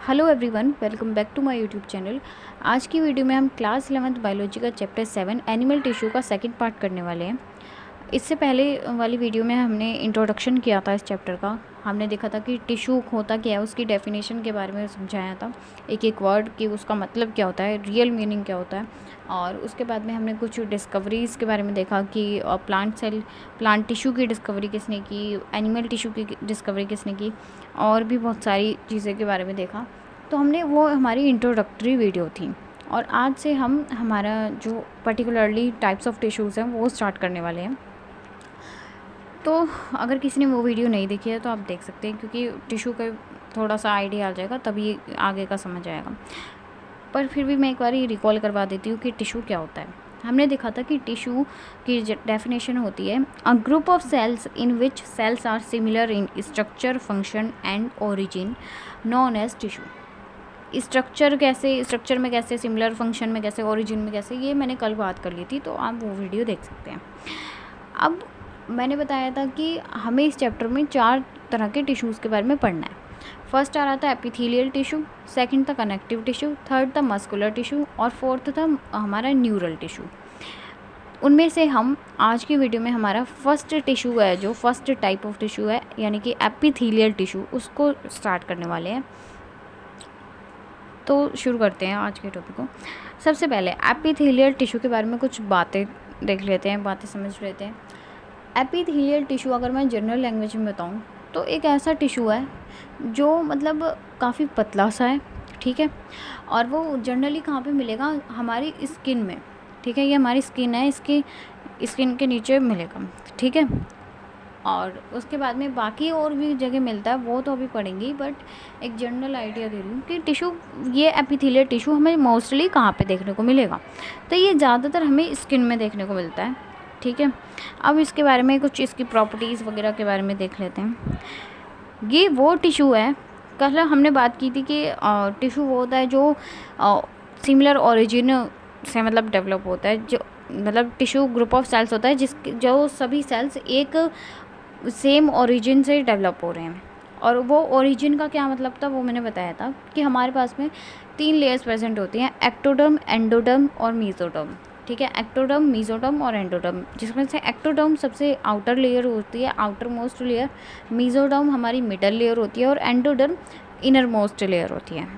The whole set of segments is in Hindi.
Hello everyone, welcome back to my YouTube channel. आज की वीडियो में हम क्लास 11th बायोलॉजी का चैप्टर 7 एनिमल टिश्यू का सेकंड पार्ट करने वाले हैं। इससे पहले वाली वीडियो में हमने इंट्रोडक्शन किया था इस चैप्टर का। हमने देखा था कि टिश्यू होता क्या है, उसकी डेफिनेशन के बारे में समझाया था, एक एक वर्ड कि उसका मतलब क्या होता है, रियल मीनिंग क्या होता है। और उसके बाद में हमने कुछ डिस्कवरीज़ के बारे में देखा कि प्लांट टिश्यू की डिस्कवरी किसने की, एनिमल टिश्यू की डिस्कवरी किसने की, और भी बहुत सारी चीज़ें के बारे में देखा। तो हमने वो हमारी इंट्रोडक्टरी वीडियो थी, और आज से हम हमारा जो पर्टिकुलरली टाइप्स ऑफ टिश्यूज़ हैं वो स्टार्ट करने वाले हैं। तो अगर किसी ने वो वीडियो नहीं देखी है तो आप देख सकते हैं, क्योंकि टिश्यू का थोड़ा सा आइडिया आ जाएगा, तभी आगे का समझ आएगा। पर फिर भी मैं एक बार रिकॉल करवा देती हूँ कि टिश्यू क्या होता है। हमने देखा था कि टिश्यू की डेफिनेशन होती है a group of cells in which cells are similar in structure, function and origin known as tissue. Structure में कैसे, सिमिलर फंक्शन में कैसे, ओरिजिन में कैसे, ये मैंने कल बात कर ली थी, तो आप वो वीडियो देख सकते हैं। अब मैंने बताया था कि हमें इस चैप्टर में 4 तरह के टिश्यूज़ के बारे में पढ़ना है। फर्स्ट आ रहा था एपिथेलियल टिश्यू, सेकंड था कनेक्टिव टिश्यू, थर्ड था मस्कुलर टिश्यू, और फोर्थ था हमारा न्यूरल टिश्यू। उनमें से हम आज की वीडियो में हमारा फर्स्ट टिश्यू है, जो फर्स्ट टाइप ऑफ टिश्यू है, यानी कि एपिथेलियल टिश्यू, उसको स्टार्ट करने वाले हैं। तो शुरू करते हैं आज के टॉपिक को। सबसे पहले एपिथेलियल टिश्यू के बारे में कुछ बातें देख लेते हैं, बातें समझ लेते हैं। एपिथेलियल टिश्यू अगर मैं जनरल लैंग्वेज में बताऊँ तो एक ऐसा टिश्यू है जो मतलब काफ़ी पतला सा है, ठीक है। और वो जनरली कहाँ पे मिलेगा, हमारी स्किन में, ठीक है। ये हमारी स्किन है, इसकी स्किन के नीचे मिलेगा, ठीक है। और उसके बाद में बाकी और भी जगह मिलता है, वो तो अभी पढ़ेंगी, बट एक जनरल आइडिया दे रही हूँ कि टिश्यू, ये एपिथेलियल टिश्यू हमें मोस्टली कहाँ पे देखने को मिलेगा, तो ये ज़्यादातर हमें स्किन में देखने को मिलता है, ठीक है। अब इसके बारे में कुछ इसकी प्रॉपर्टीज़ वगैरह के बारे में देख लेते हैं। ये वो टिश्यू है, कल हमने बात की थी कि टिश्यू वो होता है जो सिमिलर ओरिजिन से मतलब डेवलप होता है, जो मतलब टिश्यू ग्रुप ऑफ सेल्स होता है जो सभी सेल्स एक सेम ओरिजिन से डेवलप हो रहे हैं। और वो ओरिजिन का क्या मतलब था वो मैंने बताया था कि हमारे पास में 3 लेयर्स प्रेजेंट होती हैं, एक्टोडर्म, एंडोडर्म और मेसोडर्म, ठीक है। एक्टोडर्म, मेसोडर्म और एंडोडर्म, जिसमें से एक्टोडर्म सबसे आउटर लेयर होती है, आउटर मोस्ट लेयर, मेसोडर्म हमारी मिडल लेयर होती है, और एंडोडर्म इनर मोस्ट लेयर होती है।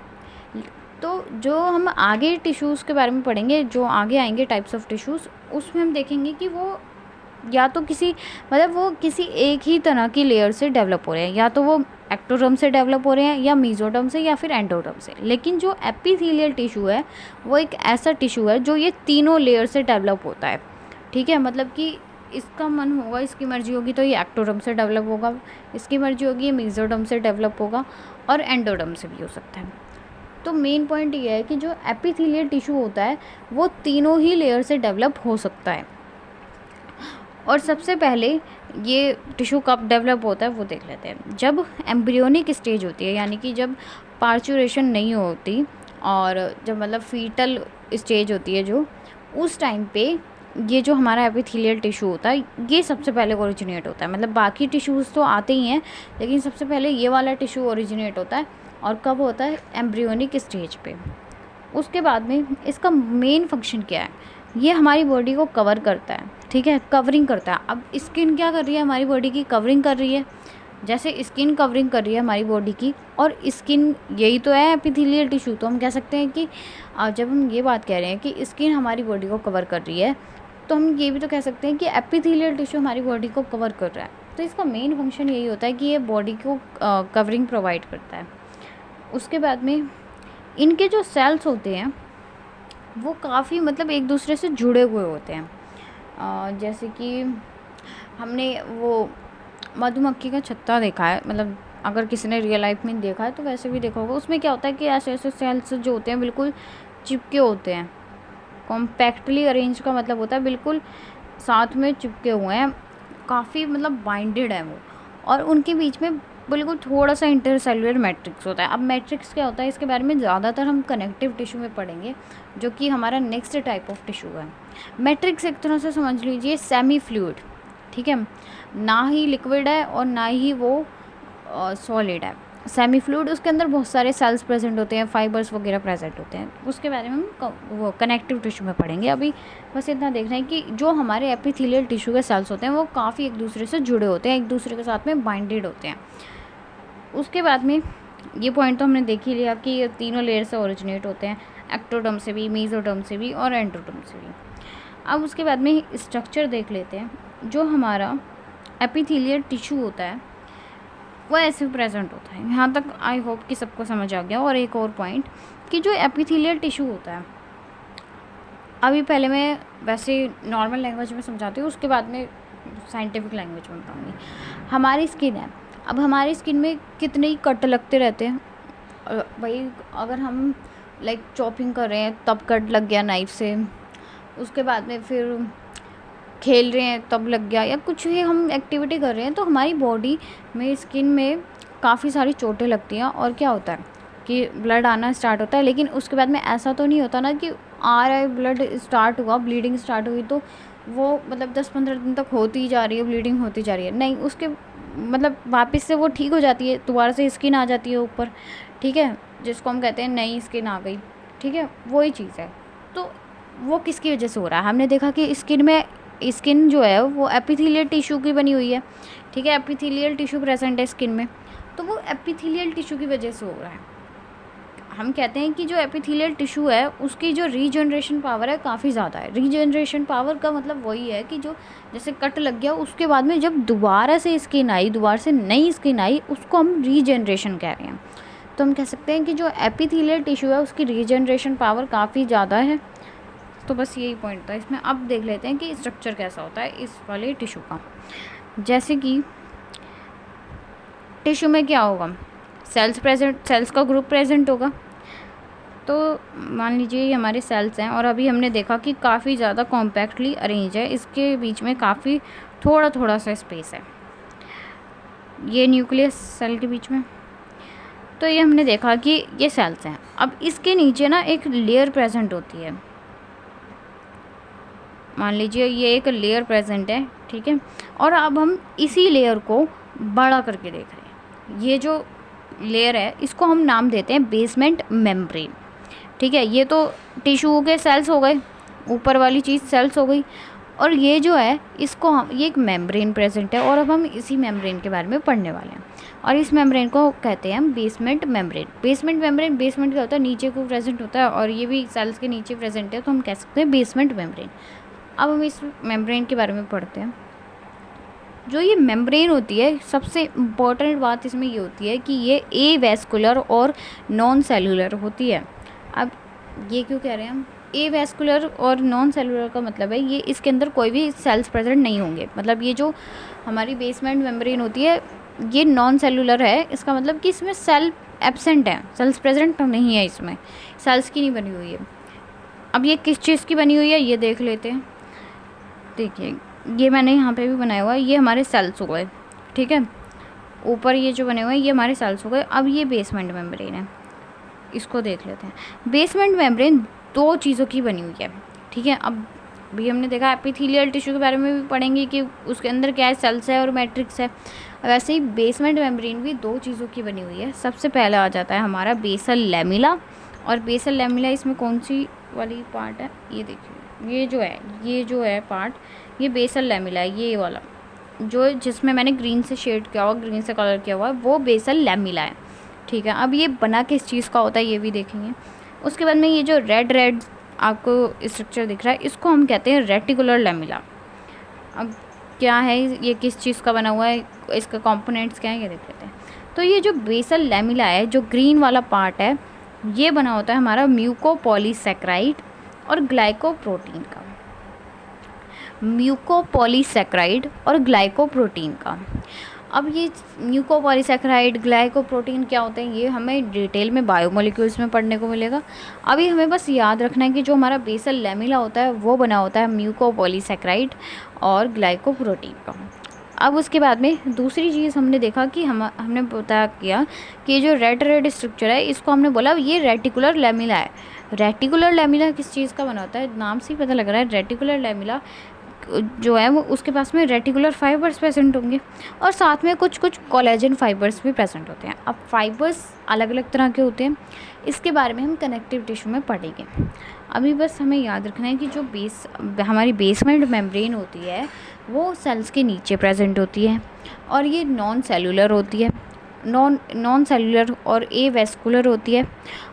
तो जो हम आगे टिश्यूज़ के बारे में पढ़ेंगे, जो आगे आएंगे टाइप्स ऑफ टिश्यूज़, उसमें हम देखेंगे कि वो या तो किसी एक ही तरह की लेयर से डेवलप हो रहे हैं, या तो वो एक्टोडर्म से डेवलप हो रहे हैं, या मेसोडर्म से, या फिर एंडोडर्म से। लेकिन जो एपिथेलियल टिश्यू है वो एक ऐसा टिश्यू है जो ये तीनों लेयर से डेवलप होता है, ठीक है। मतलब कि इसका मन होगा, इसकी मर्जी होगी तो ये एक्टोडर्म से डेवलप होगा, इसकी मर्जी होगी ये मेसोडर्म से डेवलप होगा, और एंडोडर्म से भी हो सकता है। तो मेन पॉइंट ये है कि जो एपिथेलियल टिश्यू होता है वो तीनों ही लेयर से डेवलप हो सकता है। और सबसे पहले ये टिश्यू कब डेवलप होता है वो देख लेते हैं। जब एम्ब्रियोनिक स्टेज होती है, यानी कि जब पार्चुरेशन नहीं होती, और जब मतलब फीटल स्टेज होती है, जो उस टाइम पे ये जो हमारा एपिथेलियल टिश्यू होता है ये सबसे पहले ओरिजिनेट होता है। मतलब बाकी टिश्यूज़ तो आते ही हैं, लेकिन सबसे पहले ये वाला टिश्यू ओरिजिनेट होता है। और कब होता है, एम्ब्रियोनिक स्टेज पे। उसके बाद में इसका मेन फंक्शन क्या है, ये हमारी बॉडी को कवर करता है, ठीक है, कवरिंग करता है। अब स्किन क्या कर रही है, हमारी बॉडी की कवरिंग कर रही है। जैसे स्किन कवरिंग कर रही है हमारी बॉडी की, और स्किन यही तो है एपिथेलियल टिश्यू। तो हम कह सकते हैं कि जब हम ये बात कह रहे हैं कि स्किन हमारी बॉडी को कवर कर रही है, तो हम ये भी तो कह सकते हैं कि एपिथेलियल टिश्यू हमारी बॉडी को कवर कर रहा है। तो इसका मेन फंक्शन यही होता है कि ये बॉडी को कवरिंग प्रोवाइड करता है। उसके बाद में इनके जो सेल्स होते हैं वो काफ़ी मतलब एक दूसरे से जुड़े हुए होते हैं। जैसे कि हमने वो मधुमक्खी का छत्ता देखा है, मतलब अगर किसी ने रियल लाइफ में देखा है तो वैसे भी देखा होगा। उसमें क्या होता है कि ऐसे ऐसे सेल्स जो होते हैं बिल्कुल चिपके होते हैं। कॉम्पैक्टली अरेंज का मतलब होता है बिल्कुल साथ में चिपके हुए हैं, काफ़ी मतलब बाइंडेड है वो। और उनके बीच में बिल्कुल थोड़ा सा इंटरसेलुलर मैट्रिक्स होता है। अब मैट्रिक्स क्या होता है इसके बारे में ज़्यादातर हम कनेक्टिव टिश्यू में पढ़ेंगे, जो कि हमारा नेक्स्ट टाइप ऑफ टिश्यू है। मैट्रिक्स एक तरह से समझ लीजिए सेमी फ्लूइड, ठीक है, ना ही लिक्विड है और ना ही वो सॉलिड है। सेमी फ्लूइड, उसके अंदर बहुत सारे सेल्स प्रेजेंट होते हैं, फाइबर्स वगैरह प्रेजेंट होते हैं, उसके बारे में हम वो कनेक्टिव टिश्यू में पढ़ेंगे। अभी बस इतना देख रहे हैं कि जो हमारे एपिथेलियल टिश्यू के सेल्स होते हैं वो काफ़ी एक दूसरे से जुड़े होते हैं, एक दूसरे के साथ में बाइंडेड होते हैं। उसके बाद में ये पॉइंट तो हमने देख ही लिया कि ये तीनों लेयर से ओरिजिनेट होते हैं, एक्टोडर्म से भी, मेसोडर्म से भी और एंडोडर्म से भी। अब उसके बाद में स्ट्रक्चर देख लेते हैं। जो हमारा एपिथेलियल टिश्यू होता है वो ऐसे प्रेजेंट होता है। यहाँ तक आई होप कि सबको समझ आ गया। और एक और पॉइंट कि जो एपिथेलियल टिश्यू होता है, अभी पहले मैं वैसे नॉर्मल लैंग्वेज में समझाती हूँ, उसके बाद में साइंटिफिक लैंग्वेज में बताऊँगी। हमारी स्किन है, अब हमारी स्किन में कितने ही कट लगते रहते हैं। भाई अगर हम लाइक चॉपिंग कर रहे हैं तब कट लग गया नाइफ से, उसके बाद में फिर खेल रहे हैं तब लग गया, या कुछ भी हम एक्टिविटी कर रहे हैं तो हमारी बॉडी में, स्किन में काफ़ी सारी चोटें लगती हैं। और क्या होता है कि ब्लड आना स्टार्ट होता है, लेकिन उसके बाद में ऐसा तो नहीं होता ना कि आ रहा है, ब्लड स्टार्ट हुआ, ब्लीडिंग स्टार्ट हुई तो वो मतलब 10-15 दिन तक होती ही जा रही है, ब्लीडिंग होती जा रही है। नहीं, उसके मतलब वापस से वो ठीक हो जाती है, दोबारा से स्किन आ जाती है ऊपर, ठीक है, जिसको हम कहते हैं नई स्किन आ गई, ठीक है, वही चीज़ है। तो वो किसकी वजह से हो रहा है? हमने देखा कि स्किन जो है वो एपिथेलियल टिश्यू की बनी हुई है, ठीक है, एपिथेलियल टिश्यू प्रेजेंट है स्किन में, तो वो एपिथेलियल टिश्यू की वजह से हो रहा है। हम कहते हैं कि जो एपिथेलियल टिश्यू है उसकी जो रीजनरेशन पावर है काफ़ी ज़्यादा है। रीजनरेशन पावर का मतलब वही है कि जो जैसे कट लग गया उसके बाद में जब दोबारा से स्किन आई, दोबारा से नई स्किन आई, उसको हम रीजनरेशन कह रहे हैं। तो हम कह सकते हैं कि जो एपिथेलियल टिश्यू है उसकी रीजनरेशन पावर काफ़ी ज़्यादा है। तो बस यही पॉइंट था इसमें। अब देख लेते हैं कि स्ट्रक्चर कैसा होता है इस वाले टिश्यू का। जैसे कि टिश्यू में क्या होगा, सेल्स का ग्रुप प्रेजेंट होगा। तो मान लीजिए ये हमारे सेल्स हैं और अभी हमने देखा कि काफ़ी ज़्यादा कॉम्पैक्टली अरेंज है, इसके बीच में काफ़ी थोड़ा थोड़ा सा स्पेस है, ये न्यूक्लियस सेल के बीच में। तो ये हमने देखा कि ये सेल्स हैं। अब इसके नीचे ना एक लेयर प्रेजेंट होती है, मान लीजिए ये एक लेयर प्रेजेंट है, ठीक है, और अब हम इसी लेयर को बड़ा करके देख रहे हैं। ये जो लेयर है इसको हम नाम देते हैं बेसमेंट मेम्ब्रेन, ठीक है। ये तो टिश्यू के सेल्स हो गए, ऊपर वाली चीज़ सेल्स हो गई, और ये जो है इसको हम, ये एक मेम्ब्रेन प्रेजेंट है और अब हम इसी मेम्ब्रेन के बारे में पढ़ने वाले हैं। और इस मेम्ब्रेन को कहते हैं हम basement membrane. Basement membrane, basement क्या होता है, नीचे को प्रेजेंट होता है, और ये भी सेल्स के नीचे प्रेजेंट है, तो हम कह सकते हैं बेसमेंट मेम्ब्रेन। अब हम इस मेम्ब्रेन के बारे में पढ़ते हैं। जो ये मेम्ब्रेन होती है, सबसे इम्पॉर्टेंट बात इसमें ये होती है कि ये ए वैस्कुलर और नॉन सेलुलर होती है। अब ये क्यों कह रहे हैं हम ए वैस्कुलर और नॉन सेलुलर, का मतलब है ये इसके अंदर कोई भी सेल्स प्रेजेंट नहीं होंगे। मतलब ये जो हमारी बेसमेंट मेम्ब्रेन होती है ये नॉन सेलुलर है, इसका मतलब कि इसमें सेल एब्सेंट है, सेल्स प्रेजेंट नहीं है, इसमें सेल्स की नहीं बनी हुई है। अब ये किस चीज़ की बनी हुई है ये देख लेते हैं। देखिए ये मैंने यहाँ पे भी बनाया हुआ है, ये हमारे सेल्स हो गए, ठीक है, ऊपर ये जो बने हुए हैं ये हमारे सेल्स हो गए। अब ये बेसमेंट मेम्ब्रेन है, इसको देख लेते हैं। बेसमेंट मेम्ब्रेन दो चीज़ों की बनी हुई है, ठीक है। अब भी हमने देखा एपिथेलियल टिश्यू के बारे में भी पढ़ेंगे कि उसके अंदर क्या है, सेल्स है और मैट्रिक्स है। वैसे ही बेसमेंट मेम्ब्रेन भी दो चीज़ों की बनी हुई है। सबसे पहले आ जाता है हमारा बेसल लैमिला, और बेसल लैमिला इसमें कौन सी वाली पार्ट है, ये देखिए, ये जो है पार्ट, ये बेसल लैमिला है, ये वाला जो जिसमें मैंने ग्रीन से शेड किया हुआ, ग्रीन से कलर किया हुआ है, वो बेसल लैमिला है, ठीक है। अब ये बना किस चीज़ का होता है ये भी देखेंगे। उसके बाद में ये जो रेड आपको स्ट्रक्चर दिख रहा है इसको हम कहते हैं रेटिकुलर लैमिला। अब क्या है, ये किस चीज़ का बना हुआ है, इसका कंपोनेंट्स क्या है ये देख लेते हैं। तो ये जो बेसल लैमिला है, जो ग्रीन वाला पार्ट है, ये बना होता है हमारा म्यूकोपॉलीसैकेराइड और ग्लाइकोप्रोटीन का। म्यूकोपॉलीसैकेराइड और ग्लाइकोप्रोटीन का। अब ये म्यूकोपॉलीसैकेराइड, ग्लाइकोप्रोटीन क्या होते हैं ये हमें डिटेल में बायोमोलिक्यूल्स में पढ़ने को मिलेगा। अभी हमें बस याद रखना है कि जो हमारा बेसल लैमिला होता है वो बना होता है म्यूकोपॉलीसैकेराइड और ग्लाइकोप्रोटीन का। अब उसके बाद में दूसरी चीज़ हमने देखा कि हमने पता किया कि जो रेड स्ट्रक्चर है इसको हमने बोला ये रेटिकुलर लैमिला है। रेटिकुलर लैमिला किस चीज़ का बना होता है, नाम से ही पता लग रहा है। रेटिकुलर लैमिला जो है वो उसके पास में रेटिकुलर फाइबर्स प्रेजेंट होंगे और साथ में कुछ कुछ कोलेजन फाइबर्स भी प्रेजेंट होते हैं। अब फाइबर्स अलग अलग तरह के होते हैं, इसके बारे में हम कनेक्टिव टिश्यू में पढ़ेंगे। अभी बस हमें याद रखना है कि जो हमारी बेसमेंट मेम्ब्रेन होती है वो सेल्स के नीचे प्रेजेंट होती है और ये नॉन सेलुलर होती है, नॉन सेलुलर और एवेस्कुलर होती है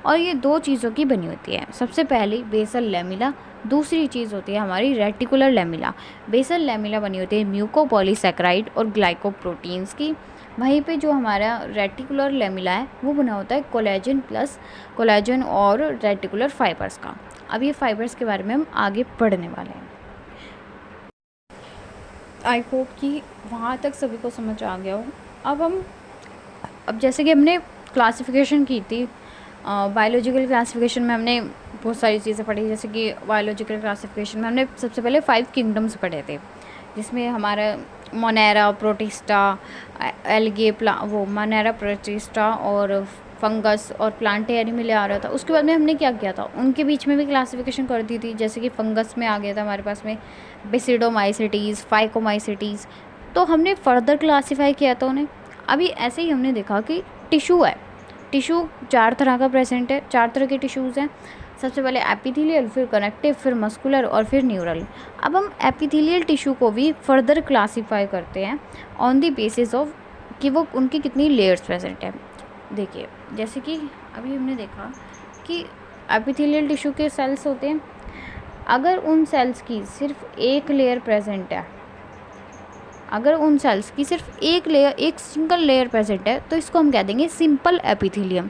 और ये दो चीज़ों की बनी होती है। सबसे पहली बेसल लेमिला, दूसरी चीज़ होती है हमारी रेटिकुलर लेमिला। बेसल लेमिला बनी होती है म्यूकोपॉलीसैकेराइड और ग्लाइकोप्रोटीन्स की, वहीं पे जो हमारा रेटिकुलर लेमिला है वो बना होता है कोलेजन और रेटिकुलर फाइबर्स का। अब ये फाइबर्स के बारे में हम आगे पढ़ने वाले हैं। आई होप कि वहाँ तक सभी को समझ आ गया हो। अब जैसे कि हमने क्लासिफिकेशन की थी, बायोलॉजिकल क्लासिफिकेशन में हमने बहुत सारी चीज़ें पढ़ी। जैसे कि बायोलॉजिकल क्लासिफिकेशन में हमने सबसे पहले 5 किंगडम्स पढ़े थे, जिसमें हमारा Monera, protista, algae, Monera, protista और फंगस और प्लांट एनिमल आ रहा था। उसके बाद में हमने क्या किया था, उनके बीच में भी क्लासिफिकेशन कर दी थी। जैसे कि फंगस में आ गया था हमारे पास में बेसिडोमाइसिटीज़, फाइकोमाइसिटीज़, तो हमने फर्दर क्लासीफाई किया था उन्हें। अभी ऐसे ही हमने देखा कि टिश्यू है, टिश्यू 4 तरह का प्रेजेंट है, 4 तरह के टिश्यूज़ हैं। सबसे पहले एपिथेलियल, फिर कनेक्टिव, फिर मस्कुलर और फिर न्यूरल। अब हम एपिथेलियल टिश्यू को भी फर्दर क्लासीफाई करते हैं ऑन द बेसिस ऑफ कि वो उनकी कितनी लेयर्स प्रेजेंट है। देखिए, जैसे कि अभी हमने देखा कि एपिथेलियल टिश्यू के सेल्स होते हैं, अगर उन सेल्स की सिर्फ एक लेयर प्रेजेंट है, अगर उन सेल्स की सिर्फ एक सिंगल लेयर प्रेजेंट है, तो इसको हम कह देंगे सिंपल एपिथेलियम।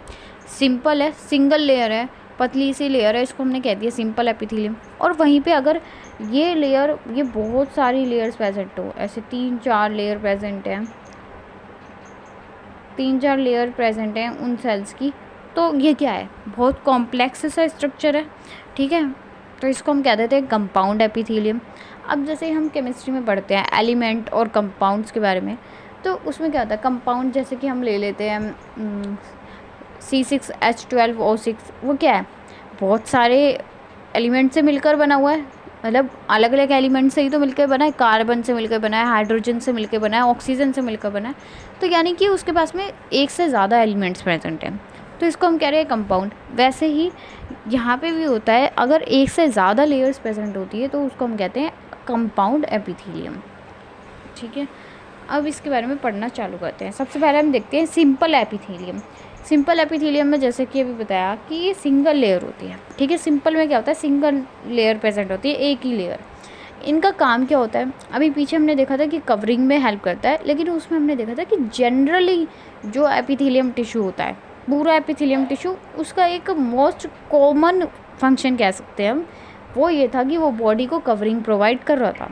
सिंपल है, सिंगल लेयर है, पतली सी लेयर है, इसको हमने कह दिया सिंपल एपिथेलियम। और वहीं पे अगर ये बहुत सारी लेयर्स प्रेजेंट हो, ऐसे 3-4 लेयर प्रेजेंट हैं, 3-4 लेयर प्रेजेंट हैं उन सेल्स की, तो ये क्या है, बहुत कॉम्प्लेक्स सा स्ट्रक्चर है, ठीक है। तो इसको हम कह देते हैं कंपाउंड एपिथेलियम। अब जैसे हम केमिस्ट्री में पढ़ते हैं एलिमेंट और कंपाउंड्स के बारे में, तो उसमें क्या होता है, कंपाउंड जैसे कि हम ले लेते हैं C6H12O6, वो क्या है, बहुत सारे एलिमेंट से मिलकर बना हुआ है, मतलब अलग अलग एलिमेंट से ही तो मिलकर बना है, कार्बन से मिलकर बना है, हाइड्रोजन से मिलकर बना है, ऑक्सीजन से मिलकर बना है, तो यानी कि उसके पास में एक से ज़्यादा एलिमेंट्स प्रेजेंट हैं, तो इसको हम कह रहे हैं कंपाउंड। वैसे ही यहाँ पे भी होता है, अगर एक से ज़्यादा लेयर्स प्रेजेंट होती है तो उसको हम कहते हैं कंपाउंड एपिथेलियम, ठीक है। अब इसके बारे में पढ़ना चालू करते हैं। सबसे पहले हम देखते हैं सिंपल एपिथेलियम। सिंपल एपिथेलियम में जैसे कि अभी बताया कि ये सिंगल लेयर होती है, ठीक है। सिंपल में क्या होता है, सिंगल लेयर प्रेजेंट होती है, एक ही लेयर। इनका काम क्या होता है, अभी पीछे हमने देखा था कि कवरिंग में हेल्प करता है, लेकिन उसमें हमने देखा था कि जनरली जो एपिथेलियम टिश्यू होता है, पूरा एपिथेलियम टिश्यू, उसका एक मोस्ट कॉमन फंक्शन कह सकते हैं हम, वो ये था कि वो बॉडी को कवरिंग प्रोवाइड कर रहा था।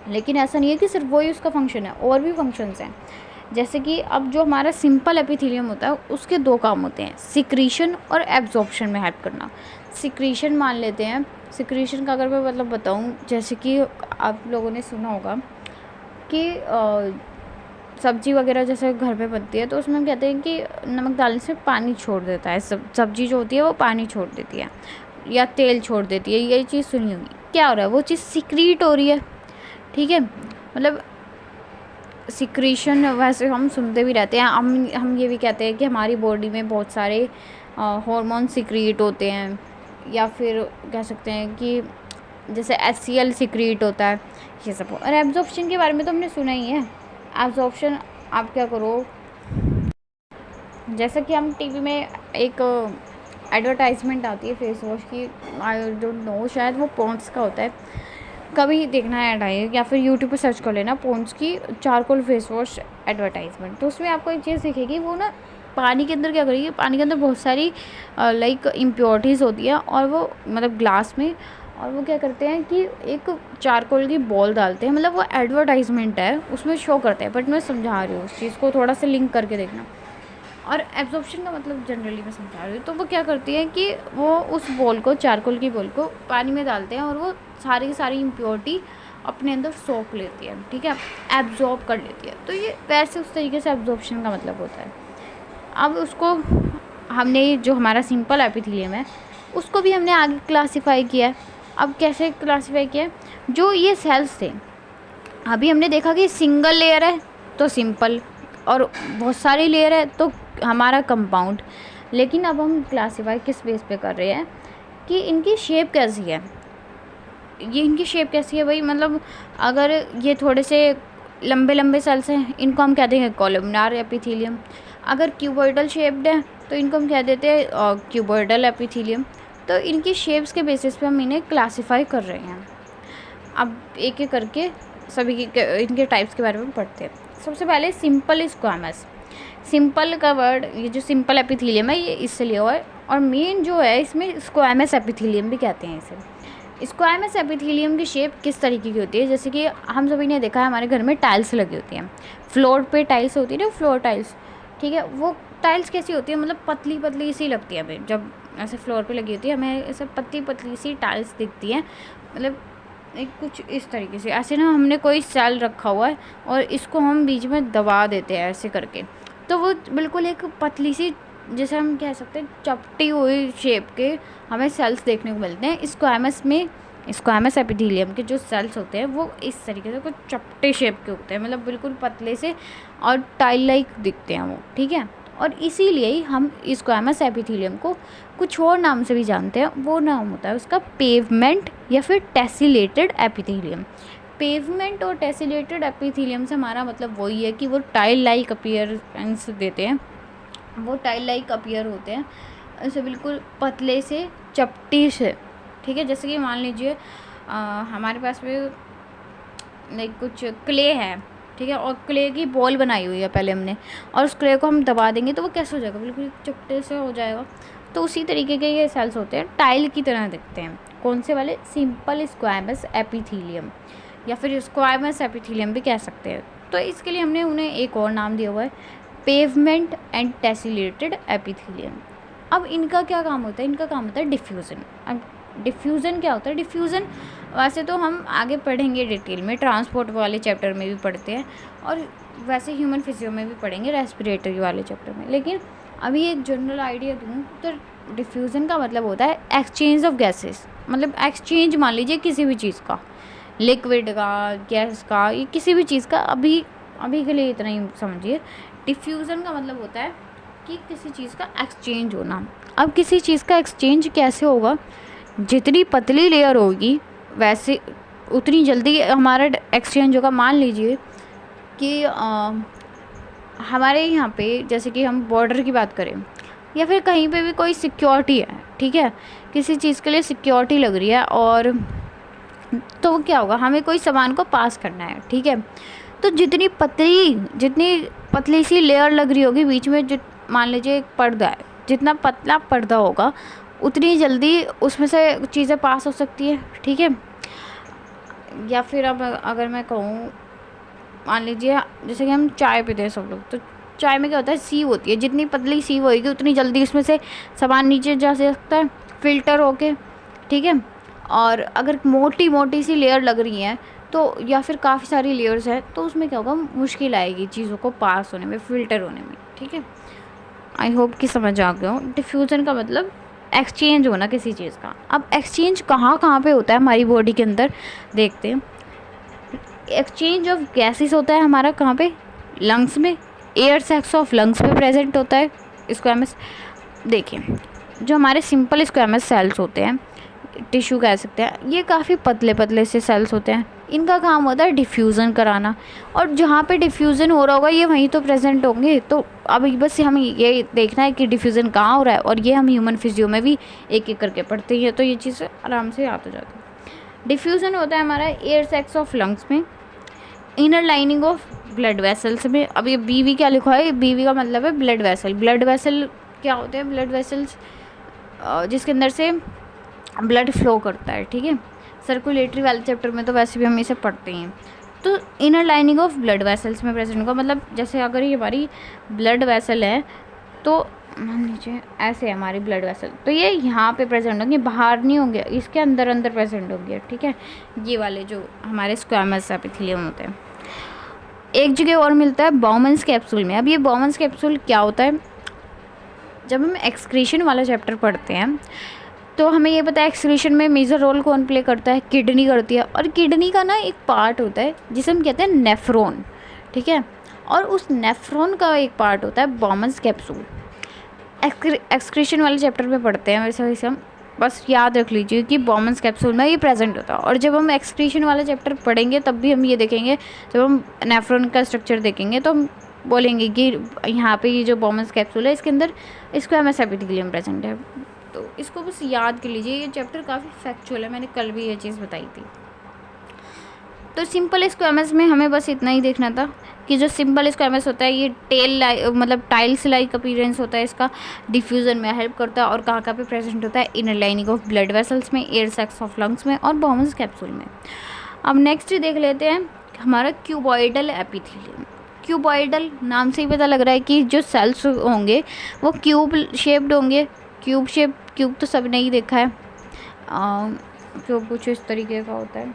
लेकिन ऐसा नहीं है कि सिर्फ वही उसका फंक्शन है, और भी फंक्शंस हैं। जैसे कि अब जो हमारा सिंपल एपिथेलियम होता है उसके 2 काम होते हैं, सिक्रीशन और एब्जॉर्प्शन में हेल्प करना। सिक्रीशन मान लेते हैं, सिक्रीशन का अगर मैं मतलब बताऊँ, जैसे कि आप लोगों ने सुना होगा कि सब्ज़ी वगैरह जैसे घर पे बनती है, तो उसमें हम कहते हैं कि नमक डालने से पानी छोड़ देता है, सब्ज़ी जो होती है वो पानी छोड़ देती है या तेल छोड़ देती है, ये चीज़ सुनी होगी। क्या हो रहा है, वो चीज़ सिक्रीट हो रही है, ठीक है। मतलब सिक्रीशन वैसे हम सुनते भी रहते हैं, हम ये भी कहते हैं कि हमारी बॉडी में बहुत सारे हार्मोन सिक्रीट होते हैं, या फिर कह सकते हैं कि जैसे HCl सिक्रीट होता है, ये सब। और एब्जॉर्प्शन के बारे में तो हमने सुना ही है। एब्जॉर्प्शन आप क्या करो, जैसा कि हम टीवी में एक एडवर्टाइजमेंट आती है फेस वॉश की, आई डोंट नो, शायद वो पॉन्ड्स का होता है, कभी देखना ऐड आई, या फिर यूट्यूब पे सर्च कर लेना पॉन्ड्स की चारकोल फेस वॉश एडवर्टाइजमेंट। तो उसमें आपको एक चीज़ दिखेगी, वो ना पानी के अंदर क्या करेगी, पानी के अंदर बहुत सारी लाइक इम्प्योरिटीज़ होती है, और वो मतलब ग्लास में, और वो क्या करते हैं कि एक चारकोल की बॉल डालते हैं, मतलब वो एडवर्टाइजमेंट है उसमें शो करते हैं, बट मैं समझा रही हूँ उस चीज़ को, थोड़ा सा लिंक करके देखना। और एब्जॉर्प्शन का मतलब जनरली मैं समझा रही हूँ। तो वो क्या करती है कि वो उस बॉल को, चारकोल की बॉल को पानी में डालते हैं, और वो सारी की सारी इम्प्योरिटी अपने अंदर सोख लेती है, ठीक है, एब्जॉर्ब कर लेती है। तो ये वैसे उस तरीके से एब्जॉर्प्शन का मतलब होता है। अब उसको हमने जो हमारा सिंपल एपिथेलियम है उसको भी हमने आगे क्लासीफाई किया है, अब कैसे क्लासीफाई किया है, जो ये सेल्स थे, अभी हमने देखा कि सिंगल लेयर है तो सिंपल, और बहुत सारी लेयर है तो हमारा कंपाउंड। लेकिन अब हम क्लासीफाई किस बेस पे कर रहे हैं कि इनकी शेप कैसी है। ये इनकी शेप कैसी है भाई, मतलब अगर ये थोड़े से लंबे लंबे सेल्स हैं, इनको हम कहते हैं कॉलमनार एपिथेलियम। अगर क्यूबॉइडल शेप्ड है तो इनको हम कह देते हैं क्यूबॉइडल एपिथेलियम। तो इनकी शेप्स के बेसिस पे हम इन्हें क्लासीफाई कर रहे हैं। अब एक एक करके सभी इनके टाइप्स के बारे में पढ़ते हैं। सबसे पहले सिंपल स्क्वामस। सिंपल का वर्ड, ये जो सिंपल एपिथेलियम है ये इससे लिया हुआ है, और मेन जो है इसमें स्क्वामस एपिथेलियम भी कहते हैं इसे। स्क्वामस एपिथेलियम की शेप किस तरीके की होती है, जैसे कि हम सभी ने देखा है हमारे घर में टाइल्स लगी होती हैं, फ्लोर पे टाइल्स होती है ना, फ्लोर टाइल्स, ठीक है। वो टाइल्स कैसी होती है, मतलब पतली पतली सी लगती है हमें, जब ऐसे फ्लोर पे लगी होती है हमें ऐसे पतली पतली सी टाइल्स दिखती हैं, मतलब एक कुछ इस तरीके से। ऐसे ना हमने कोई सेल रखा हुआ है और इसको हम बीच में दबा देते हैं ऐसे करके, तो वो बिल्कुल एक पतली सी, जैसे हम कह सकते हैं चपटी हुई शेप के हमें सेल्स देखने को मिलते हैं। स्क्वामस में, स्क्वामस एपिथेलियम के जो सेल्स होते हैं वो इस तरीके से कुछ चपटे शेप के होते हैं, मतलब बिल्कुल पतले से और टाइल लाइक दिखते हैं वो, ठीक है। और इसीलिए ही हम स्क्वामस एपिथेलियम को कुछ और नाम से भी जानते हैं, वो नाम होता है उसका पेवमेंट या फिर टेसिलेटेड एपिथेलियम। पेवमेंट और टेसिलेटेड एपिथेलियम से हमारा मतलब वही है कि वो टाइल लाइक अपीयरेंस देते हैं, वो टाइल लाइक अपीयर होते हैं, ऐसे बिल्कुल पतले से चपटी से, ठीक है। जैसे कि मान लीजिए हमारे पास में लाइक कुछ क्ले है, ठीक है, और क्ले की बॉल बनाई हुई है पहले हमने, और उस क्ले को हम दबा देंगे तो वो कैसे हो जाएगा, बिल्कुल चपटे से हो जाएगा। तो उसी तरीके के ये सेल्स होते हैं, टाइल की तरह दिखते हैं। कौन से वाले, सिंपल स्क्वामस एपिथेलियम या फिर स्क्वामस एपिथेलियम भी कह सकते हैं। तो इसके लिए हमने उन्हें एक और नाम दिया हुआ है, पेवमेंट एंड टेसिलेटेड एपिथेलियम। अब इनका क्या काम होता है, इनका काम होता है डिफ्यूज़न। अब डिफ्यूज़न क्या होता है, डिफ्यूज़न वैसे तो हम आगे पढ़ेंगे डिटेल में, ट्रांसपोर्ट वाले चैप्टर में भी पढ़ते हैं, और वैसे ह्यूमन फिजियो में भी पढ़ेंगे रेस्पिरेटरी वाले चैप्टर में। लेकिन अभी एक जनरल आइडिया दूँ तो डिफ्यूज़न का मतलब होता है एक्सचेंज ऑफ गैसेस, मतलब एक्सचेंज मान लीजिए किसी भी चीज़ का, लिक्विड का, गैस का, ये किसी भी चीज़ का। अभी के लिए इतना ही समझिए। डिफ्यूज़न का मतलब होता है कि किसी चीज़ का एक्सचेंज होना। अब किसी चीज़ का एक्सचेंज कैसे होगा, जितनी पतली लेयर होगी वैसे उतनी जल्दी हमारा एक्सचेंज होगा। मान लीजिए कि हमारे यहाँ पे जैसे कि हम बॉर्डर की बात करें या फिर कहीं पे भी कोई सिक्योरिटी है, ठीक है, किसी चीज़ के लिए सिक्योरिटी लग रही है, और तो वो क्या होगा, हमें कोई सामान को पास करना है, ठीक है। तो जितनी पतली सी लेयर लग रही होगी बीच में, जो मान लीजिए एक पर्दा है, जितना पतला पर्दा होगा उतनी जल्दी उसमें से चीज़ें पास हो सकती है, ठीक है। या फिर अब अगर मैं कहूँ, मान लीजिए जैसे कि हम चाय पीते हैं सब लोग, तो चाय में क्या होता है, सीव होती है, जितनी पतली सीव होगी उतनी जल्दी उसमें से सामान नीचे जा सकता है फ़िल्टर होके, ठीक है। और अगर मोटी मोटी सी लेयर लग रही है तो, या फिर काफ़ी सारी लेयर्स है, तो उसमें क्या होगा, मुश्किल आएगी चीज़ों को पास होने में, फ़िल्टर होने में, ठीक है। आई होप कि समझ आ गया हो। डिफ्यूज़न का मतलब एक्सचेंज होना किसी चीज़ का। अब एक्सचेंज कहाँ कहाँ पे होता है हमारी बॉडी के अंदर, देखते हैं। एक्सचेंज ऑफ गैसेस होता है हमारा कहाँ पे, लंग्स में, एयर सैक्स ऑफ लंग्स में प्रेजेंट होता है स्क्वामस। देखिए जो हमारे सिंपल स्क्वामस सेल्स होते हैं, टिश्यू कह सकते हैं, ये काफ़ी पतले पतले से सेल्स होते हैं, इनका काम होता है डिफ्यूज़न कराना, और जहाँ पे डिफ्यूज़न हो रहा होगा ये वहीं तो प्रेजेंट होंगे। तो अब बस हमें ये देखना है कि डिफ्यूज़न कहाँ हो रहा है, और ये हम ह्यूमन फिजियो में भी एक एक करके पढ़ते हैं, तो ये चीज़ आराम से याद हो जाती है। डिफ्यूज़न होता है हमारा एयर सैक्स ऑफ लंग्स में, inner lining of blood vessels में। अब ये बीवी क्या लिखा है, बीवी का मतलब है ब्लड वेसल। ब्लड वेसल क्या होते हैं, ब्लड वेसल्स जिसके अंदर से ब्लड फ्लो करता है, ठीक है। सर्कुलेटरी वाले चैप्टर में तो वैसे भी हम इसे पढ़ते हैं। तो inner lining of blood vessels में प्रेजेंट होगा, मतलब जैसे अगर ये हमारी ब्लड वेसल है तो मान लीजिए ऐसे है हमारी ब्लड वेसल, तो ये यहाँ पे प्रेजेंट होंगे, बाहर नहीं होंगे, इसके अंदर अंदर प्रेजेंट होंगे, ठीक है। ये वाले जो हमारे स्क्वामस एपिथेलियम होते हैं। एक जगह और मिलता है बाउमन्स कैप्सूल में। अब ये बाउमन्स कैप्सूल क्या होता है, जब हम एक्सक्रीशन वाला चैप्टर पढ़ते हैं तो हमें ये पता है एक्सक्रीशन में मेजर रोल कौन प्ले करता है, किडनी करती है। और किडनी का ना एक पार्ट होता है जिसे हम कहते हैं नेफ्रॉन, ठीक है। और उस नेफ्रॉन का एक पार्ट होता है बॉमन्स कैप्सूल। एक्सक्रीशन वाले चैप्टर में पढ़ते हैं वैसे वैसे हम, बस याद रख लीजिए कि बॉमन्स कैप्सूल में ये प्रेजेंट होता है। और जब हम एक्सक्रीशन वाला चैप्टर पढ़ेंगे तब भी हम ये देखेंगे, जब हम नेफ्रॉन का स्ट्रक्चर देखेंगे तो हम बोलेंगे कि यहाँ पे ये जो बॉमन्स कैप्सूल है इसके अंदर स्क्वैमस एपिथेलियम प्रेजेंट है। तो इसको बस याद कर लीजिए, ये चैप्टर काफ़ी फैक्चुअल है, मैंने कल भी ये चीज़ बताई थी। तो सिंपल स्क्वैमस में हमें बस इतना ही देखना था कि जो सिंपल स्क्वैमस होता है ये मतलब टाइल्स लाइक अपीयरेंस होता है इसका, डिफ्यूज़न में हेल्प करता है। और कहाँ कहाँ पे प्रेजेंट होता है, inner lining of blood vessels में, एयर सैक्स ऑफ लंग्स में और बॉमन्स कैप्सूल में। अब नेक्स्ट देख लेते हैं हमारा क्यूबॉइडल एपिथेलियम। क्यूबॉइडल नाम से ही पता लग रहा है कि जो सेल्स होंगे वो क्यूब शेप्ड होंगे। क्यूब तो सबने ही देखा है, क्यूब कुछ इस तरीके का होता है।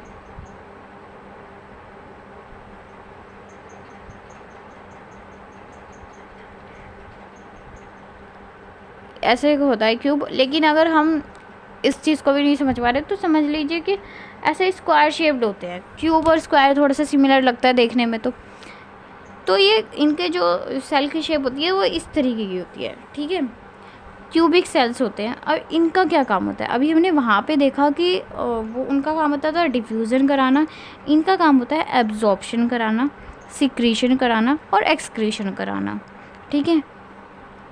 ऐसे होता है क्यूब। लेकिन अगर हम इस चीज़ को भी नहीं समझ पा रहे तो समझ लीजिए कि ऐसे स्क्वायर शेप्ड होते हैं। क्यूब और स्क्वायर थोड़ा सा सिमिलर लगता है देखने में, तो ये इनके जो सेल की शेप होती है वो इस तरीके की होती है, ठीक है। क्यूबिक सेल्स होते हैं। और इनका क्या काम होता है, अभी हमने वहाँ पे देखा कि वो उनका काम होता था डिफ्यूज़न कराना, इनका काम होता है एब्जॉर्प्शन कराना, सिक्रीशन कराना और एक्सक्रीशन कराना, ठीक है।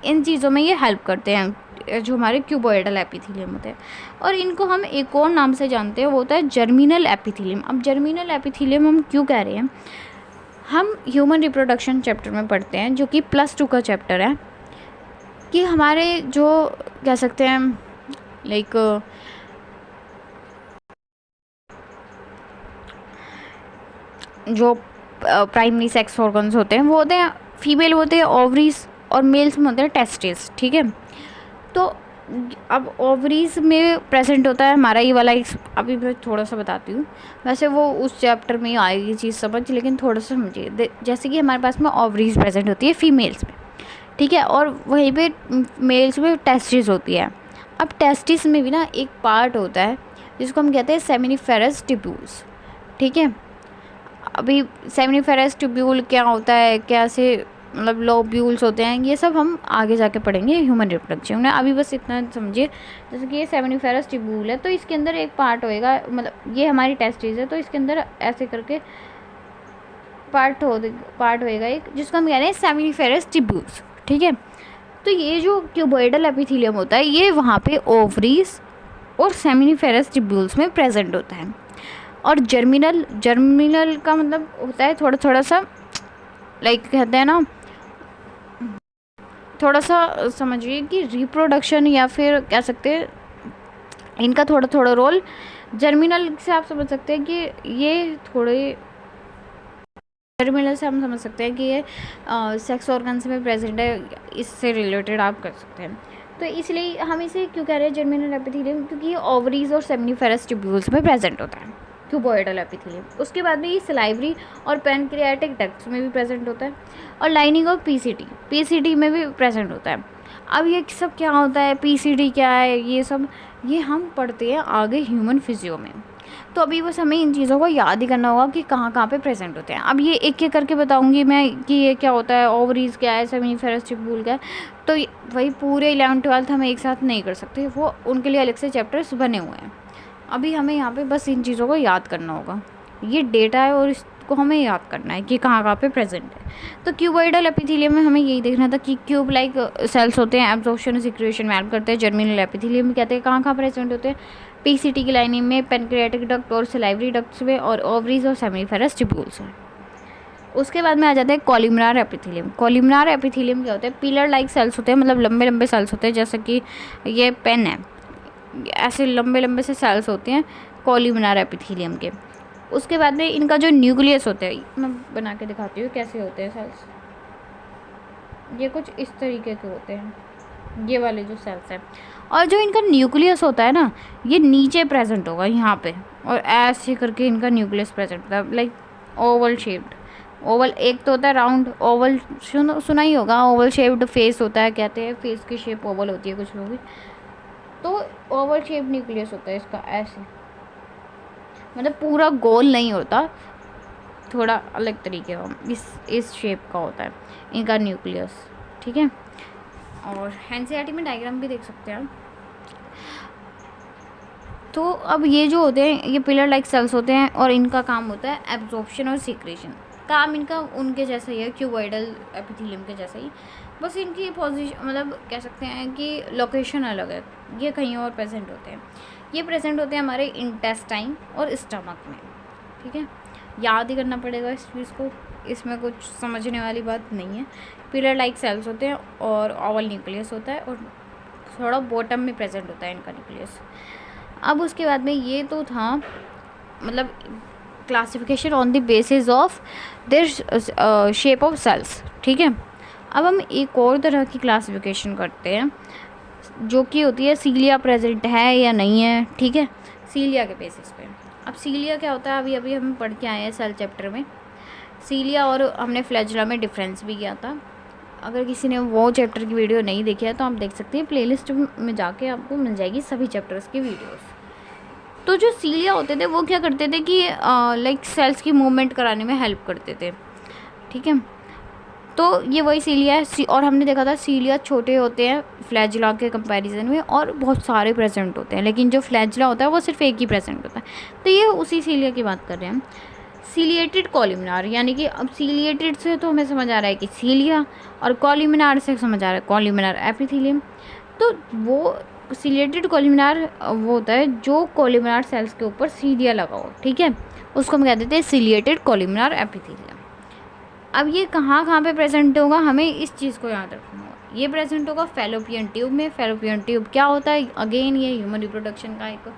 इन चीज़ों में ये हेल्प करते हैं जो हमारे क्यूबॉइडल एपिथेलियम होते हैं। और इनको हम एक और नाम से जानते हैं, वो होता है जर्मिनल एपिथेलियम। अब जर्मिनल एपिथेलियम हम क्यों कह रहे हैं, हम ह्यूमन रिप्रोडक्शन चैप्टर में पढ़ते हैं जो कि +2 का चैप्टर है, कि हमारे जो कह सकते हैं लाइक जो प्राइमरी सेक्स ऑर्गन्स होते हैं वो होते हैं फीमेल होते हैं ओवरीज, और मेल्स में होते हैं टेस्टिस, ठीक है। तो अब ओवरीज में प्रेजेंट होता है हमारा ये वाला, अभी मैं थोड़ा सा बताती हूँ, वैसे वो उस चैप्टर में ही आएगी चीज़ समझ, लेकिन थोड़ा सा समझिए। जैसे कि हमारे पास में ओवरीज प्रेजेंट होती है फीमेल्स में, ठीक है, और वहीं पे मेल्स में टेस्टिस होती है। अब टेस्टिस में भी ना एक पार्ट होता है जिसको हम कहते हैं सेमिनिफेरस ट्यूब्यूल्स, ठीक है। अभी सेमिनिफेरस ट्यूब्यूल क्या होता है, कैसे मतलब लोब्यूल्स होते हैं, ये सब हम आगे जाके पढ़ेंगे ह्यूमन रिप्रोडक्शन में। अभी बस इतना समझिए, जैसे कि ये सेमिनिफेरस ट्यूब्यूल है तो इसके अंदर एक पार्ट होएगा, मतलब ये हमारी टेस्टिस है तो इसके अंदर ऐसे करके पार्ट होएगा एक, जिसको हम कह रहे हैं सेमिनिफेरस ट्यूब्यूल्स, ठीक है। तो ये जो क्यूबॉइडल एपिथेलियम होता है ये वहाँ पे ओवरीज और सेमिनिफेरस ट्यूब्यूल्स में प्रेजेंट होता है। और जर्मिनल का मतलब होता है थोड़ा थोड़ा सा लाइक कहते हैं ना, थोड़ा सा समझिए कि रिप्रोडक्शन या फिर कह सकते हैं इनका थोड़ा थोड़ा रोल। जर्मिनल से आप समझ सकते हैं कि ये थोड़े, जर्मिनल से हम समझ सकते हैं कि ये सेक्स ऑर्गन्स में प्रेजेंट है, इससे रिलेटेड आप कर सकते हैं। तो इसलिए हम इसे क्यों कह रहे हैं जर्मिनल एपिथेलियम, क्योंकि ये ओवरीज और सेमिनिफेरस ट्यूब्यूल्स में प्रेजेंट होता है क्यूबॉइडल एपिथेलियम। उसके बाद में ये सलाइवरी और पैनक्रियाटिक डक्ट्स में भी प्रेजेंट होता है, और लाइनिंग ऑफ पीसीडी में भी प्रेजेंट होता है। अब ये सब क्या होता है, पीसीडी क्या है, ये सब ये हम पढ़ते हैं आगे ह्यूमन फिजियो में। तो अभी बस हमें इन चीज़ों को याद ही करना होगा कि कहाँ कहाँ पे प्रेजेंट होते हैं। अब ये एक एक करके बताऊंगी मैं कि ये क्या होता है, ओवरीज क्या है, सेमिनिफेरस ट्यूब्यूल क्या है। तो वही पूरे 11th-12th हम एक साथ नहीं कर सकते, वो उनके लिए अलग से चैप्टर्स बने हुए हैं। अभी हमें यहाँ पे बस इन चीज़ों को याद करना होगा, ये डेटा है और इसको हमें याद करना है कि कहाँ कहाँ पे प्रेजेंट है। तो क्यूबॉइडल एपिथेलियम में हमें यही देखना था कि क्यूब लाइक सेल्स होते हैं, एब्जॉर्प्शन और सिक्रेशन में हेल्प करते हैं। जर्मिनल एपिथेलियम में कहते हैं कहाँ कहाँ प्रेजेंट होते हैं, पीसीटी की लाइनिंग में, पेनक्रियाटिक डक्ट और सलाइवरी डक्ट्स में, और ओवरीज और सेमिनिफेरस ट्यूब्यूल्स में। उसके बाद में आ जाते हैं कॉलमनार एपिथेलियम। कॉलमनार एपिथेलियम क्या होता है, पिलर लाइक सेल्स होते हैं, मतलब लंबे लंबे सेल्स होते हैं, जैसे कि ये पेन है, ऐसे लंबे लंबे से सेल्स होते हैं कॉलमनार एपिथेलियम के। उसके बाद में इनका जो न्यूक्लियस होता है, मैं बना के दिखाती हूँ कैसे होते हैं सेल्स। ये कुछ इस तरीके के होते हैं, ये वाले जो सेल्स हैं। और जो इनका न्यूक्लियस होता है ना, ये नीचे प्रेजेंट होगा यहाँ पे, और ऐसे करके इनका न्यूक्लियस प्रेजेंट होता है, लाइक ओवल शेप्ड। ओवल एक तो होता है राउंड, ओवल सुना ही होगा, ओवल शेप्ड फेस होता है, कहते हैं फेस की शेप ओवल होती है कुछ लोग। तो ओवल शेप न्यूक्लियस होता है इसका, ऐसे, मतलब पूरा गोल नहीं होता, थोड़ा अलग तरीके का इस शेप का होता है इनका न्यूक्लियस, ठीक है। और एनसीईआरटी में डायग्राम भी देख सकते हैं। तो अब ये जो होते हैं ये पिलर लाइक सेल्स होते हैं और इनका काम होता है एब्जॉर्प्शन और सीक्रेशन। काम इनका उनके जैसा ही है, क्यूबॉइडल एपिथेलियम के जैसा ही, बस इनकी पोजीशन मतलब कह सकते हैं कि लोकेशन अलग है, ये कहीं और प्रेजेंट होते हैं। ये प्रेजेंट होते हैं हमारे इंटेस्टाइन और स्टमक में, ठीक है। याद ही करना पड़ेगा इस चीज़ को, इसमें कुछ समझने वाली बात नहीं है। पिलर लाइक सेल्स होते हैं और ओवल न्यूक्लियस होता है और थोड़ा बॉटम में प्रेजेंट होता है इनका न्यूक्लियस। अब उसके बाद में ये तो था मतलब classification on the basis of their shape of cells, ठीक है। अब हम एक और तरह की क्लासिफिकेशन करते हैं जो कि होती है सीलिया प्रेजेंट है या नहीं है, ठीक है, सीलिया के बेसिस पे। अब सीलिया क्या होता है, अभी अभी हम पढ़ के आए हैं सेल चैप्टर में सीलिया, और हमने फ्लैजुला में डिफरेंस भी किया था। अगर किसी ने वो चैप्टर की वीडियो नहीं देखी है तो आप देख सकते हैं, प्लेलिस्ट में जाके आपको मिल जाएगी सभी चैप्टर्स की वीडियोस। तो जो सीलिया होते थे वो क्या करते थे कि लाइक सेल्स की मूवमेंट कराने में हेल्प करते थे, ठीक है। तो ये वही सीलिया है, और हमने देखा था सीलिया छोटे होते हैं फ्लैजुला के कंपैरिजन में और बहुत सारे प्रेजेंट होते हैं, लेकिन जो फ्लैजुला होता है वो सिर्फ एक ही प्रेजेंट होता है। तो ये उसी सीलिया की बात कर रहे हैं हम। सीलिएटेड कॉलमनार, यानी कि अब सीलिएटेड से तो हमें समझ आ रहा है कि सीलिया, और कॉलमनार से समझ आ रहा है कॉलमनार एपिथेलियम। तो वो सीलिएटेड कॉलमनार वो होता है जो कॉलमनार सेल्स के ऊपर सीलिया लगा हो, ठीक है, उसको हम कह देते हैं सीलिएटेड कॉलमनार एपिथेलियम। अब ये कहाँ कहाँ पे प्रेजेंट होगा, हमें इस चीज़ को याद रखना होगा। ये प्रेजेंट होगा फैलोपियन ट्यूब में। फैलोपियन ट्यूब क्या होता है, अगेन ये ह्यूमन रिप्रोडक्शन का एक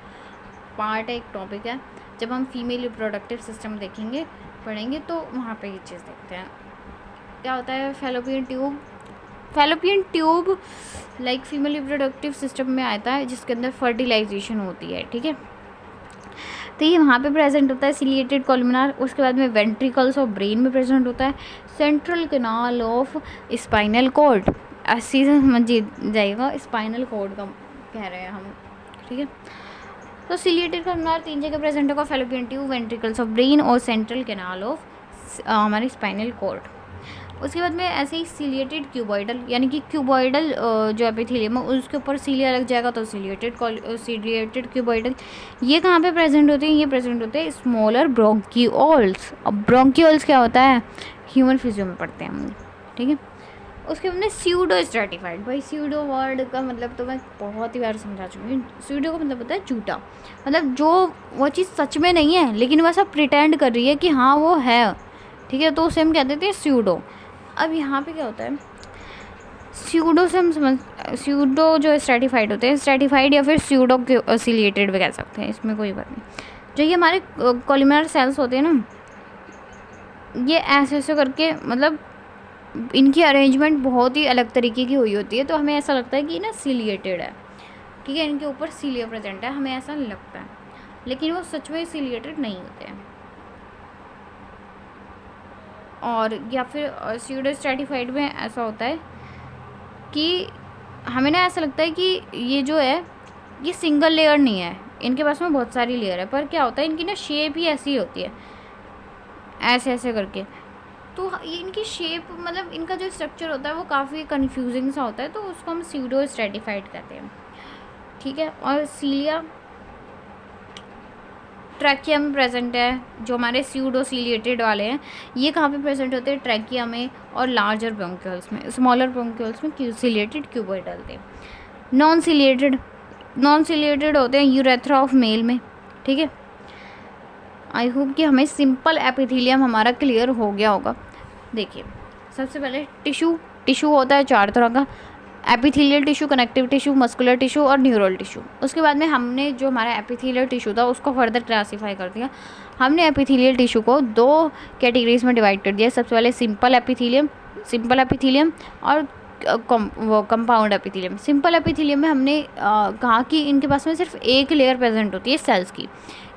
पार्ट है, एक टॉपिक है। जब हम फीमेल रिप्रोडक्टिव सिस्टम देखेंगे पढ़ेंगे तो वहाँ पे ये चीज़ देखते हैं क्या होता है। Fallopian tube like female reproductive system में आता है जिसके अंदर फर्टिलाइजेशन होती है, ठीक है। तो ये वहाँ पे प्रेजेंट होता है सीलिएटेड कॉलमनार। उसके बाद में वेंट्रिकल्स ऑफ ब्रेन में प्रेजेंट होता है। Central canal of spinal cord, ऐसी से समझ जाइएगा, स्पाइनल कॉर्ड का कह रहे हैं हम, ठीक है। तो सीलिएटेड कॉलमनार 3 जगह प्रेजेंट होगा, fallopian tube, ventricles of brain और सेंट्रल कैनाल ऑफ हमारे स्पाइनल कॉर्ड। उसके बाद में ऐसे ही सीलिएटेड क्यूबॉइडल, यानी कि क्यूबॉइडल जो एपिथेलियम है उसके ऊपर सीलिया लग जाएगा तो सीलिएटेड क्यूबॉइडल। ये कहाँ पे प्रेजेंट होते हैं, ये प्रेजेंट होते हैं स्मॉलर ब्रोंकियोल्स। अब ब्रोंकियोल्स क्या होता है, ह्यूमन फिजियो में पढ़ते हैं हम, ठीक है। उसके बाद में स्यूडो स्ट्रैटिफाइड। भाई स्यूडो वर्ड का मतलब तो मैं बहुत ही बार समझा चुकी हूँ। स्यूडो का मतलब होता है झूठा, मतलब जो वो चीज़ सच में नहीं है लेकिन वैसा प्रिटेंड कर रही है कि हाँ वो है, ठीक है, तो उसे हम कह देते हैं स्यूडो। अब यहाँ पे क्या होता है, स्यूडो से हम स्यूडो जो स्ट्रैटिफाइड होते हैं, स्ट्रैटिफाइड या फिर स्यूडो सीलिएटेड भी कह सकते हैं, इसमें कोई बात नहीं। जो ये हमारे कॉलमनार सेल्स होते हैं ना, ये ऐसे ऐसे करके मतलब इनकी अरेंजमेंट बहुत ही अलग तरीके की हुई होती है, तो हमें ऐसा लगता है कि ना सीलिएटेड है, ठीक है, इनके ऊपर सीलिया प्रेजेंट है, हमें ऐसा लगता है, लेकिन वो सच में सीलिएटेड नहीं होते हैं। और या फिर स्यूडो स्ट्रैटिफाइड में ऐसा होता है कि हमें ना ऐसा लगता है कि ये जो है ये सिंगल लेयर नहीं है, इनके पास में बहुत सारी लेयर है, पर क्या होता है इनकी ना शेप ही ऐसी होती है, ऐसे ऐसे करके। तो ये इनकी शेप मतलब इनका जो स्ट्रक्चर होता है वो काफ़ी कंफ्यूजिंग सा होता है, तो उसको हम स्यूडो स्ट्रैटिफाइड कहते हैं, ठीक है। और सीलिया ट्रैकिया में प्रेजेंट है, जो हमारे स्यूडो सीलिएटेड वाले हैं ये कहाँ पे प्रेजेंट होते हैं, ट्रैकिया में और लार्जर ब्रोंकियल्स में। स्मॉलर ब्रोंकियल्स में सीलिएटेड क्यूबॉइडल थे। नॉन सीलिएटेड होते हैं यूरेथ्रा ऑफ मेल में, ठीक है। आई होप कि हमें सिंपल एपिथेलियम हमारा क्लियर हो गया होगा। देखिए सबसे पहले टिश्यू होता है 4 तरह का, epithelial tissue, connective tissue, muscular tissue और न्यूरल टिश्यू। उसके बाद में हमने जो हमारा एपिथेलियल टिश्यू था उसको फर्दर क्लासीफाई कर दिया। हमने एपिथेलियल टिश्यू को 2 कैटेगरीज में डिवाइड कर दिया। सबसे पहले सिंपल एपिथेलियम और कंपाउंड एपिथेलियम। सिंपल एपिथेलियम में हमने कहा कि इनके पास में सिर्फ एक लेयर प्रेजेंट होती है सेल्स की।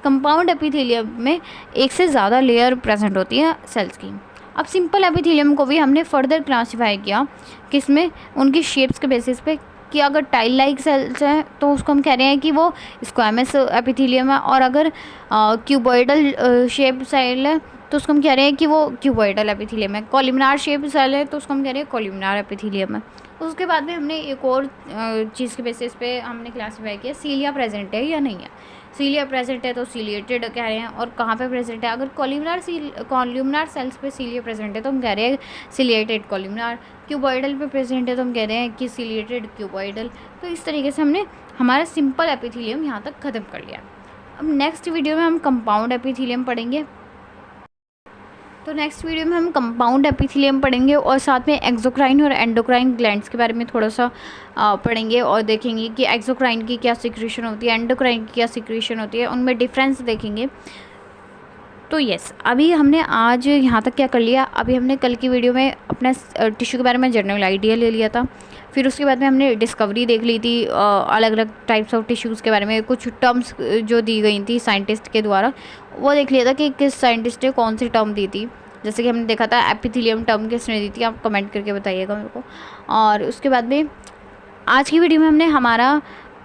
कंपाउंड एपिथेलियम में एक से ज़्यादा लेयर प्रेजेंट होती है सेल्स की। अब सिंपल एपिथेलियम को भी हमने फर्दर क्लासीफाई किया, किसमें, उनकी शेप्स के बेसिस पे कि अगर टाइल लाइक सेल्स हैं तो उसको हम कह रहे हैं कि वो स्क्वामस एपिथेलियम है, और अगर क्यूबॉइडल शेप सेल है तो उसको हम कह रहे हैं कि वो क्यूबॉइडल एपिथेलियम है। कॉलमनार शेप सेल है तो उसको हम कह रहे हैं कॉलमनार एपिथेलियम है। उसके बाद में हमने एक और चीज़ के बेसिस पे हमने क्लासीफाई किया सीलिया प्रेजेंट है या नहीं है। सीलिया प्रेजेंट है तो सीलिएटेड कह रहे हैं, और कहाँ पे प्रेजेंट है, अगर कॉल्यूमनार सेल्स पे सीलिया प्रेजेंट है तो हम कह रहे हैं सीलिएटेड कॉल्यूमनार। क्यूबॉइडल पे प्रेजेंट है तो हम कह रहे हैं कि सीलिएटेड क्यूबॉइडल। तो इस तरीके से हमने हमारा सिंपल एपिथेलियम यहाँ तक ख़त्म कर लिया। अब नेक्स्ट वीडियो में हम कंपाउंड एपिथेलियम पढ़ेंगे। तो नेक्स्ट वीडियो में हम कंपाउंड एपिथेलियम पढ़ेंगे और साथ में एक्सोक्राइन और एंडोक्राइन ग्लैंड्स के बारे में थोड़ा सा पढ़ेंगे और देखेंगे कि एक्सोक्राइन की क्या सिक्रीशन होती है, एंडोक्राइन की क्या सिक्रीशन होती है, उनमें डिफरेंस देखेंगे। तो यस, अभी हमने आज यहाँ तक क्या कर लिया। अभी हमने कल की वीडियो में अपने टिश्यू के बारे में जनरल आइडिया ले लिया था। फिर उसके बाद में हमने डिस्कवरी देख ली थी, अलग अलग टाइप्स ऑफ टिश्यूज़ के बारे में, कुछ टर्म्स जो दी गई थी साइंटिस्ट के द्वारा वो देख लिया था कि किस साइंटिस्ट ने कौन सी टर्म दी थी। जैसे कि हमने देखा था एपिथेलियम टर्म किसने दी थी, आप कमेंट करके बताइएगा मेरे को। और उसके बाद में आज की वीडियो में हमने हमारा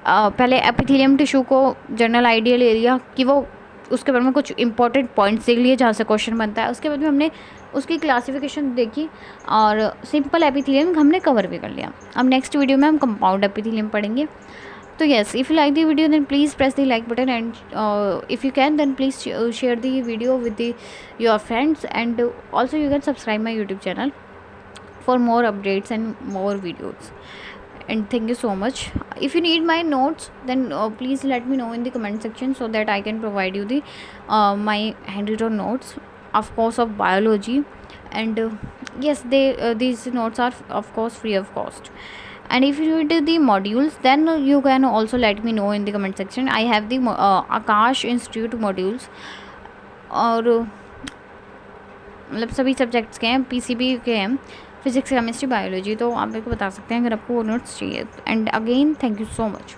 पहले एपिथेलियम टिश्यू को जनरल आइडिया ले लिया कि वो, उसके बारे में कुछ इंपॉर्टेंट पॉइंट्स देख लिए जहाँ से क्वेश्चन बनता है। उसके बाद में हमने उसकी क्लासिफिकेशन देखी और सिंपल एपिथेलियम हमने कवर भी कर लिया। अब नेक्स्ट वीडियो में हम कंपाउंड एपिथेलियम पढ़ेंगे। तो yes, if you like the video then please press the like button, and if you can then please share the video with your friends, and also you can subscribe my YouTube channel for more updates and more videos. And thank you so much. If you need my notes then please let me know in the comment section so that I can provide you the my handwritten notes, of course of biology, and yes, these notes are of course free of cost. And if you need the modules then you can also let me know in the comment section. I have the Akash Institute modules, और मतलब सभी सब्जेक्ट्स के हैं, PCB के हैं, फिजिक्स केमिस्ट्री बायोलॉजी। तो आप मेरे को बता सकते हैं अगर आपको वो नोट्स चाहिए। And again thank you so much.